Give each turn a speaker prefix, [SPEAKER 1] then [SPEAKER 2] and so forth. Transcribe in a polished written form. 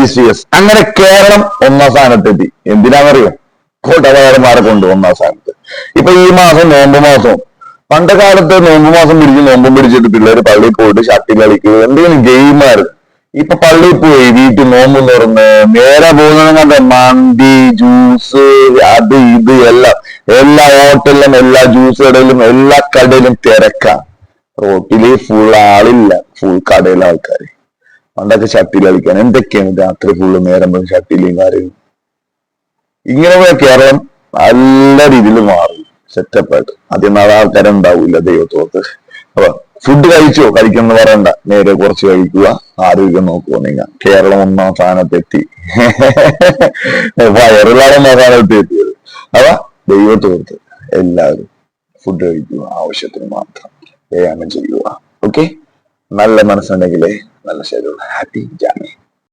[SPEAKER 1] GCS. അങ്ങനെ കേരളം 1ാം സ്ഥാനത്തെത്തി. എന്തിനാണെന്നറിയോ? കൂട്ടകാരന്മാരെ കൊണ്ട് 1ാം സ്ഥാനത്ത്. ഇപ്പൊ ഈ മാസം നോമ്പ് മാസം. പണ്ട് കാലത്ത് നോമ്പ് മാസം നോമ്പും പിടിച്ചിട്ട് പിള്ളേര് പള്ളിയിൽ പോയിട്ട് ഷട്ടിൽ കളിക്കുക, എന്തെങ്കിലും ഗെയിമായിരുന്നു. ഇപ്പൊ പള്ളിയിൽ പോയി വീട്ടിൽ നോമ്പ് തുറന്ന് നേരെ പോകുന്നത് കണ്ട മന്തി, ജ്യൂസ്, അത് ഇത് എല്ലാം. എല്ലാ ഹോട്ടലിലും, എല്ലാ ജ്യൂസ് കടയിലും, എല്ലാ കടയിലും തിരക്കാം. റോട്ടില് ഫുൾ ആളില്ല, ഫുൾ കടയിലെ ആൾക്കാര്. പണ്ടൊക്കെ ഷട്ടിൽ കളിക്കാൻ എന്തൊക്കെയാണ് രാത്രി ഫുള്ള് നേരം ഷട്ടിലും കാര്യവും. ഇങ്ങനെ പോയ കേരളം നല്ല രീതിയിൽ മാറും, സെറ്റപ്പായിട്ട്. ആദ്യം നാളെ ആൾക്കാരുണ്ടാവില്ല ദൈവത്തോട്ട്. അപ്പൊ ഫുഡ് കഴിച്ചോ? കഴിക്കുന്ന പറയണ്ട, നേരെ കുറച്ച് കഴിക്കുക, ആരോഗ്യം നോക്കുക. നിങ്ങൾ കേരളം 1ാം സ്ഥാനത്തെത്തി. വയറുകളാണ് 1ാം സ്ഥാനത്തെത്തിയത്. അപ്പൊ ദൈവത്തോട്ട് എല്ലാവരും ഫുഡ് കഴിക്കുക, ആവശ്യത്തിന് മാത്രം വ്യായാമം ചെയ്യുക. ഓക്കെ, നല്ല മനസ്സുണ്ടെങ്കിലേ നല്ല ശരീരം. ഹാപ്പി ജാമി.